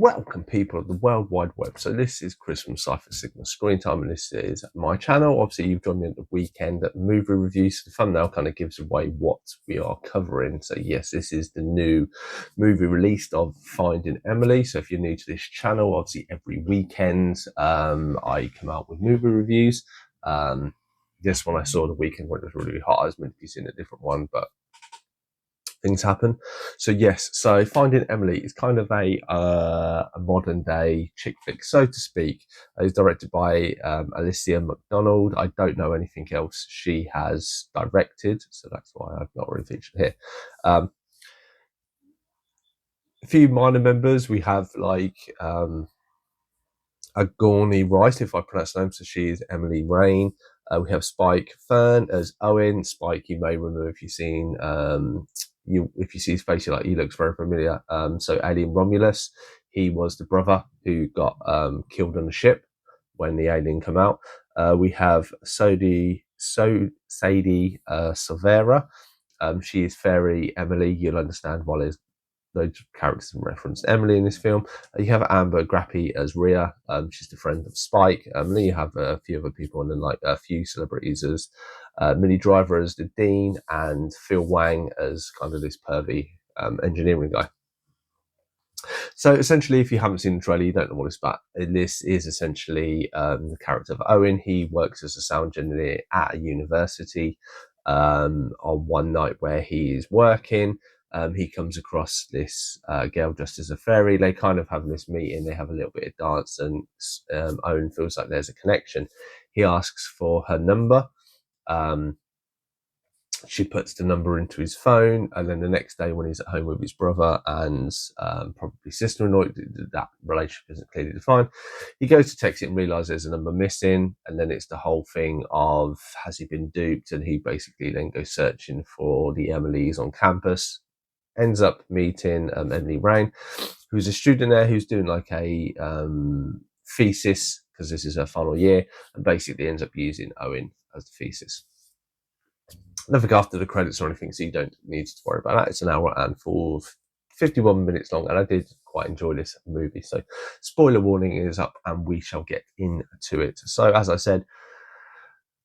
Welcome, people of the World Wide Web. So this is Chris from Cypher Sigma Screen Time, and this is my channel. Obviously, you've joined me at the weekend at movie reviews. So the thumbnail kind of gives away what we are covering. So yes, this is the new movie released of Finding Emily. So if you're new to this channel, obviously every weekend I come out with movie reviews. This one I saw the weekend when it was really hot. I was meant to be seeing a different one, but things happen. So yes, so Finding Emily is kind of a modern day chick flick, so to speak. It's directed by Alicia McDonald. I don't know anything else she has directed, so that's why I've not really featured here. A few minor members. We have like Agorni Rice, if I pronounce her name, so she is Emily Rain. We have Spike Fern as Owen. Spike, you may remember if you've seen if you see his face, he looks very familiar. So Alien Romulus, he was the brother who got killed on the ship when the alien came out. We have Sadie Silvera. She is Fairy Emily. You'll understand why there's those characters referenced Emily in this film. You have Amber Grappy as Rhea. She's the friend of Spike. And then you have a few other people, and then like a few celebrities as Minnie Driver as the Dean, and Phil Wang as kind of this pervy engineering guy. So essentially, if you haven't seen the trailer, you don't know what it's about. This is essentially the character of Owen. He works as a sound engineer at a university. On one night where he is working, he comes across this girl dressed as a fairy. They kind of have this meeting. They have a little bit of dance, and Owen feels like there's a connection. He asks for her number. She puts the number into his phone, and then the next day when he's at home with his brother and probably sister-in-law, that relationship isn't clearly defined, he goes to text it and realizes there's a number missing, and then it's the whole thing of, has he been duped? And he basically then goes searching for the Emilys on campus, ends up meeting Emily Rain, who's a student there who's doing like a thesis, because this is her final year, and basically ends up using Owen as the thesis. Nothing after the credits or anything, so you don't need to worry about that. It's an hour and 51 minutes long, and I did quite enjoy this movie. So spoiler warning is up, and we shall get into it. So as I said,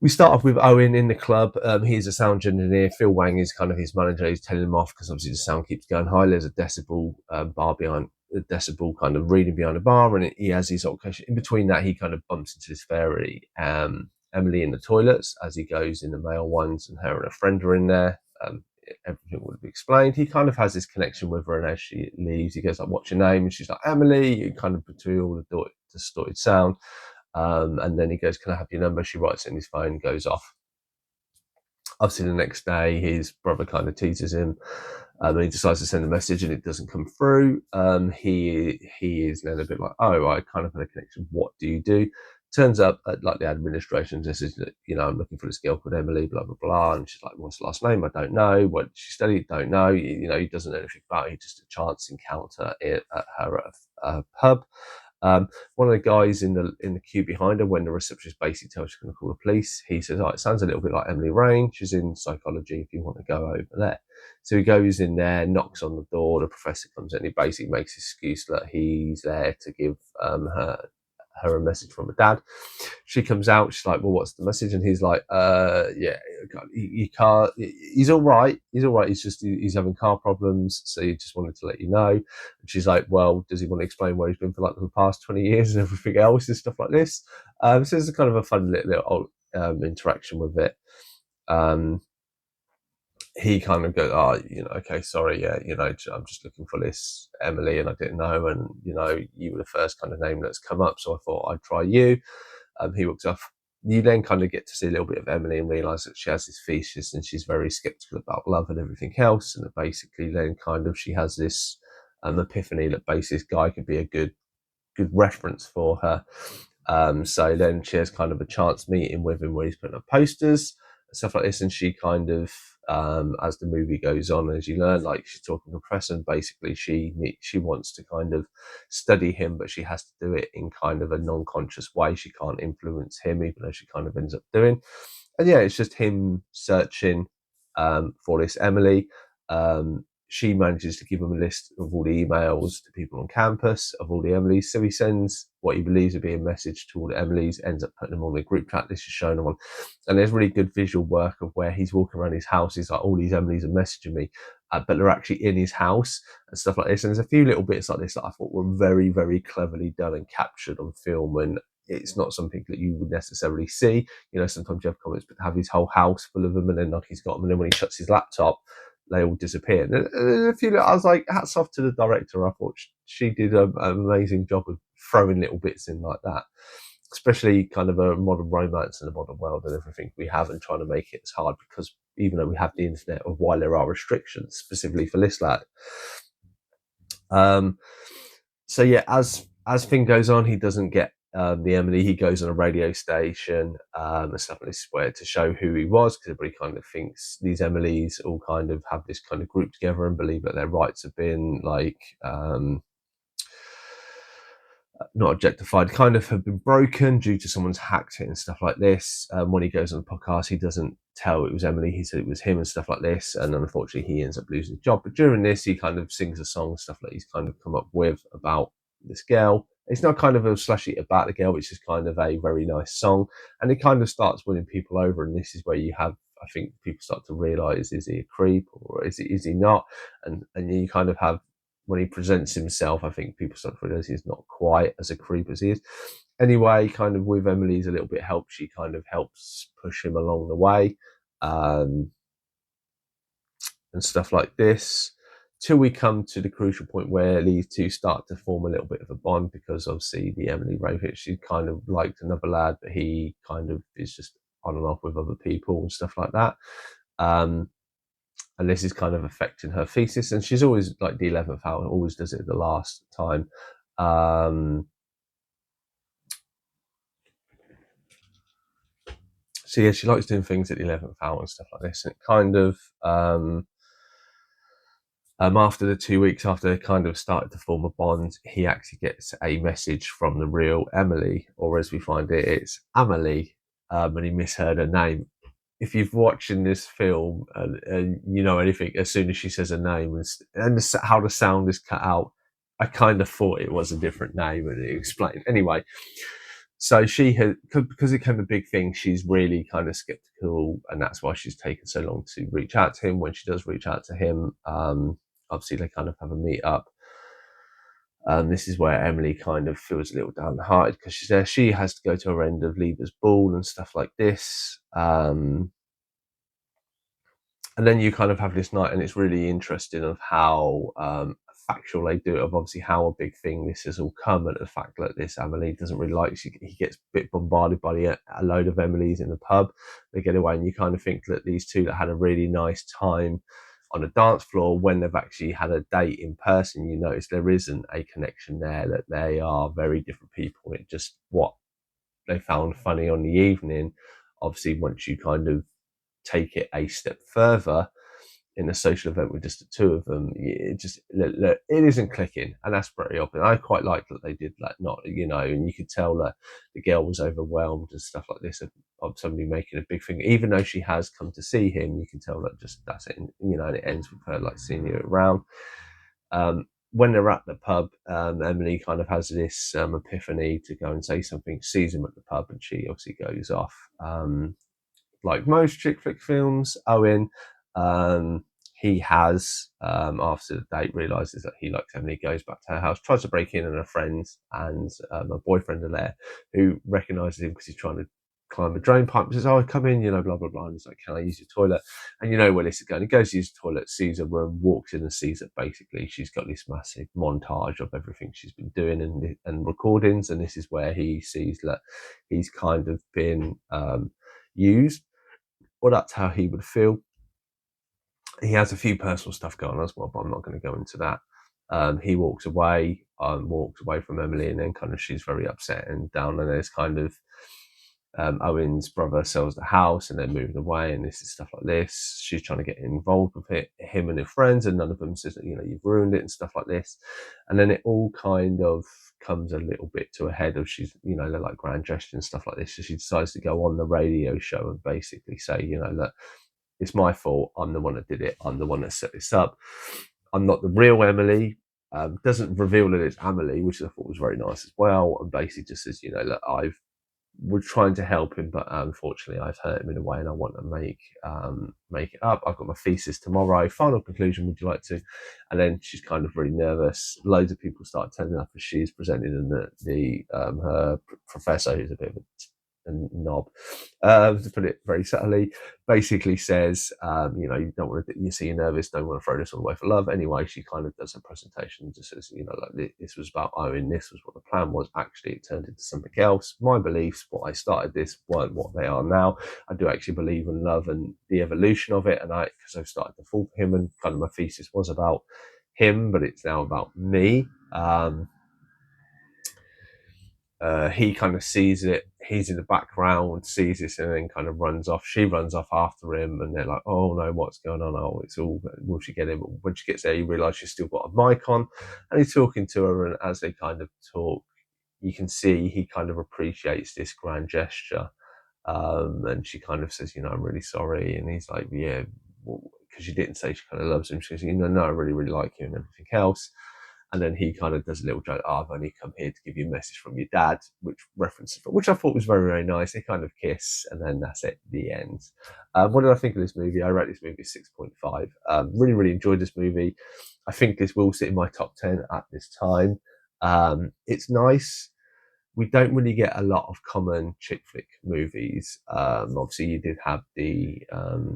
we start off with Owen in the club. He's a sound engineer. Phil Wang is kind of his manager. He's telling him off because obviously the sound keeps going high. There's a decibel bar behind, a decibel kind of reading behind the bar, and he has his occasion. In between that, he kind of bumps into this fairy Emily in the toilets as he goes in the male ones, and her and a friend are in there. Everything would be explained. He kind of has this connection with her, and as she leaves, he goes like, "What's your name?" And she's like, "Emily." You kind of between all the distorted sound, and then he goes, "Can I have your number?" She writes it in his phone, goes off. Obviously, the next day, his brother kind of teases him. And he decides to send a message, and it doesn't come through. He is then a bit like, "Oh, I kind of had a connection. What do you do?" Turns up at like the administration says, "I'm looking for this girl called Emily, blah blah blah." And she's like, "What's the last name? I don't know. What did she study? Don't know." He doesn't know anything about it. Just a chance encounter at her pub. One of the guys in the queue behind her, when the receptionist basically tells she's going to call the police, he says, "Oh, it sounds a little bit like Emily Rain. She's in psychology if you want to go over there." So he goes in there, knocks on the door. The professor comes in. He basically makes an excuse that he's there to give her a message from her dad. She comes out. She's like, "Well, what's the message?" And he's like, "Yeah, you can't. He's all right. He's all right. He's having car problems. So he just wanted to let you know." And she's like, "Well, does he want to explain where he's been for like the past 20 years and everything else and stuff like this?" So it's kind of a fun little interaction with it. He kind of goes, okay, sorry, yeah, I'm just looking for this Emily, and I didn't know, and you were the first kind of name that's come up, so I thought I'd try you. He walks off. You then kind of get to see a little bit of Emily and realise that she has this thesis, and she's very sceptical about love and everything else, and that basically then kind of she has this epiphany that basically this guy could be a good reference for her. So then she has kind of a chance meeting with him where he's putting up posters and stuff like this, and she kind of as the movie goes on, as you learn, like she's talking to a professor, and basically she wants to kind of study him, but she has to do it in kind of a non-conscious way. She can't influence him, even though she kind of ends up doing. And yeah, it's just him searching for this Emily. she manages to give him a list of all the emails to people on campus of all the Emilys. So he sends what he believes to be a message to all the Emilys, ends up putting them on the group chat list, is showing them on. And there's really good visual work of where he's walking around his house. He's like, all these Emilys are messaging me, but they're actually in his house and stuff like this. And there's a few little bits like this that I thought were very, very cleverly done and captured on film. And it's not something that you would necessarily see. You know, sometimes you have comments, but have his whole house full of them, and then like he's got them, and then when he shuts his laptop, they all disappear. And a few, I was like, hats off to the director. I thought she did an amazing job of throwing little bits in like that, especially kind of a modern romance in a modern world and everything we have, and trying to make it as hard, because even though we have the internet, of why there are restrictions specifically for this lad. So yeah, as thing goes on, he doesn't get the Emily. He goes on a radio station and stuff like this, where to show who he was, because everybody kind of thinks these Emilys all kind of have this kind of group together and believe that their rights have been like not objectified, kind of have been broken due to someone's hacked it and stuff like this. When he goes on the podcast, he doesn't tell it was Emily. He said it was him and stuff like this. And unfortunately, he ends up losing his job. But during this, he kind of sings a song, stuff like he's kind of come up with about this girl. It's not kind of a slashy about the girl, it's just kind of a very nice song. And it kind of starts winning people over. And this is where you have, I think, people start to realise, is he a creep or is he not? And you kind of have, when he presents himself, I think people start to realise he's not quite as a creep as he is. Anyway, kind of with Emily's a little bit help, she kind of helps push him along the way and stuff like this, till we come to the crucial point where these two start to form a little bit of a bond, because obviously the Emily Ravitch, she kind of liked another lad, but he kind of is just on and off with other people and stuff like that. And this is kind of affecting her thesis, and she's always like the 11th hour, always does it at the last time. So yeah, she likes doing things at the 11th hour and stuff like this, and it kind of after the 2 weeks after they kind of started to form a bond, he actually gets a message from the real Emily, or as we find it, it's Amelie, and he misheard her name. If you've watching this film and you know anything, as soon as she says her name and how the sound is cut out, I kind of thought it was a different name, and it explained. Anyway, so she had, because it became a big thing, she's really kind of skeptical, and that's why she's taken so long to reach out to him. When she does reach out to him, obviously they kind of have a meet up. This is where Emily kind of feels a little downhearted, because she's there. She has to go to her end of Lieber's ball and stuff like this. And then you kind of have this night, and it's really interesting of how factual they do it, of obviously how a big thing this has all come, and the fact that this Emily doesn't really like, he gets a bit bombarded by a load of Emilys in the pub. They get away, and you kind of think that these two that had a really nice time on a dance floor, when they've actually had a date in person, you notice there isn't a connection there, that they are very different people. It just, what they found funny on the evening, obviously once you kind of take it a step further in a social event with just the two of them, it just, it isn't clicking, and that's pretty obvious. I quite like that they did that, not, you know, and you could tell that the girl was overwhelmed and stuff like this of somebody making a big thing, even though she has come to see him. You can tell that just that's it, you know, and it ends with her like seeing you around. When they're at the pub, Emily kind of has this epiphany to go and say something, sees him at the pub, and she obviously goes off. Like most chick flick films, Owen, he has, after the date, realises that he likes Emily, goes back to her house, tries to break in, and her friends and a boyfriend are there, who recognises him because he's trying to climb a drain pipe, says, "Oh, come in," you know, blah, blah, blah. And he's like, "Can I use your toilet?" And you know where this is going. He goes to use the toilet, sees a room, walks in and sees that basically she's got this massive montage of everything she's been doing and recordings. And this is where he sees that he's kind of been used. Well, that's how he would feel. He has a few personal stuff going on as well, but I'm not going to go into that. He walks away from Emily, and then kind of she's very upset and down. And there's kind of Owen's brother sells the house, and they're moving away, and this is stuff like this. She's trying to get involved with it, him and his friends, and none of them says that, you know, you've ruined it and stuff like this. And then it all kind of comes a little bit to a head of, she's, you know, they're like grand gestures and stuff like this. So she decides to go on the radio show and basically say, you know, look, it's my fault. I'm the one that did it. I'm the one that set this up. I'm not the real Emily. Doesn't reveal that it's Emily, which I thought was very nice as well. And basically just says, look, we're trying to help him, but unfortunately I've hurt him in a way and I want to make it up. I've got my thesis tomorrow. Final conclusion, would you like to? And then she's kind of really nervous. Loads of people start turning up as she's presenting, and her professor, who's a bit of a knob, to put it very subtly, basically says, you don't want to, you see you're nervous, don't want to throw this all away for love. Anyway, she kind of does a presentation and just says, like, this was about Owen, this was what the plan was. Actually, it turned into something else. My beliefs, what I started this, weren't what they are now. I do actually believe in love and the evolution of it, and because I've started to fall for him, and kind of my thesis was about him, but it's now about me. He kind of sees it, he's in the background, sees this, and then kind of runs off. She runs off after him, and they're like, oh no, what's going on? Oh, it's all, will she get him? But when she gets there, you realise she's still got a mic on, and he's talking to her, and as they kind of talk, you can see he kind of appreciates this grand gesture. And she kind of says, I'm really sorry. And he's like, yeah, because she didn't say she kind of loves him. She says, no, I really, really like you and everything else. And then he kind of does a little joke, I've only come here to give you a message from your dad, which I thought was very, very nice. They kind of kiss, and then that's it, the end. What did I think of this movie? I rate this movie 6.5. Really, really enjoyed this movie. I think this will sit in my top 10 at this time. It's nice. We don't really get a lot of common chick flick movies. Obviously, you did have the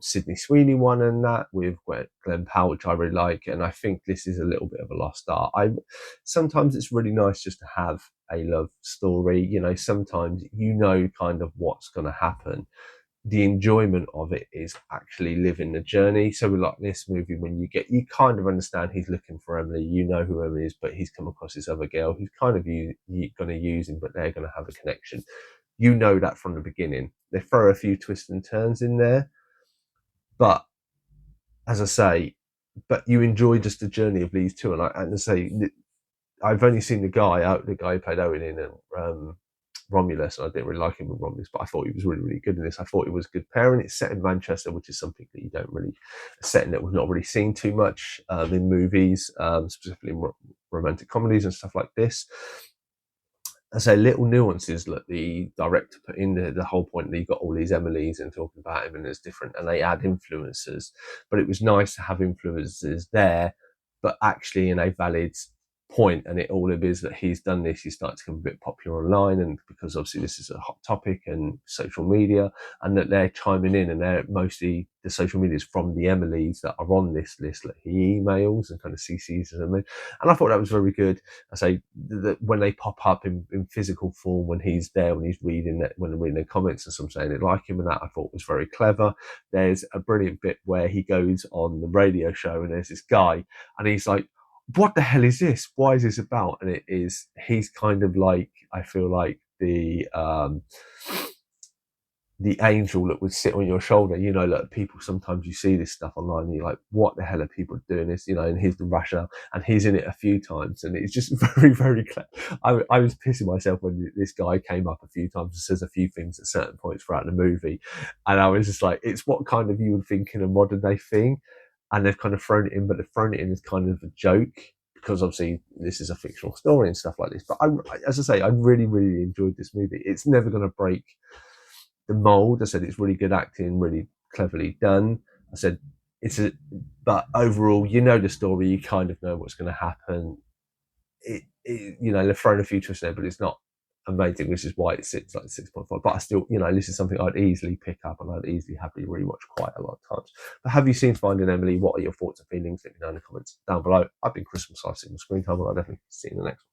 Sydney Sweeney one and that with Glenn Powell, which I really like, and I think this is a little bit of a lost art. Sometimes it's really nice just to have a love story. Sometimes kind of what's going to happen. The enjoyment of it is actually living the journey. So like this movie, when you kind of understand he's looking for Emily, who Emily is, but he's come across this other girl who's kind of going to use him, but they're going to have a connection. That from the beginning. They throw a few twists and turns in there, but as I say, but you enjoy just the journey of these two. And I say, I've only seen the guy who played Owen in Romulus, and I didn't really like him in Romulus, but I thought he was really, really good in this. I thought he was a good pair, and it's set in Manchester, which is something that you don't really, a setting that we've not really seen too much in movies, specifically in romantic comedies and stuff like this. I say little nuances that the director put in the whole point that you've got all these Emilys and talking about him, and there's different, and they add influences, but it was nice to have influences there, but actually in a valid point. And all it is that he's done this, he's started to become a bit popular online, and because obviously this is a hot topic and social media, and that they're chiming in, and they're mostly the social media is from the Emilys that are on this list that he emails and kind of CCs them in. And I thought that was very good. I say that when they pop up in physical form, when he's there, when he's reading that, when they're reading the comments and some saying they like him, and that I thought was very clever. There's a brilliant bit where he goes on the radio show, and there's this guy, and he's like, what the hell is this? Why is this about? And he's kind of like, I feel like the angel that would sit on your shoulder. Like people, sometimes you see this stuff online and you're like, what the hell are people doing this? And here's the rationale, and he's in it a few times, and it's just very, very clear. I was pissing myself when this guy came up a few times and says a few things at certain points throughout the movie, and I was just like, it's what kind of you would think in a modern day thing, and they've kind of thrown it in, but they've thrown it in as kind of a joke, because obviously this is a fictional story and stuff like this. But as I say, I really, really enjoyed this movie. It's never going to break the mold. I said it's really good acting, really cleverly done. I said but overall, the story, you kind of know what's going to happen. They've thrown a few twists there, but it's not amazing, which is why it sits like 6.5. But I still, this is something I'd easily pick up and I'd easily happily rewatch quite a lot of times. But have you seen Finding Emily? What are your thoughts and feelings? Let me know in the comments down below. I've been Chris from Screen Time, and I'll definitely see you in the next one.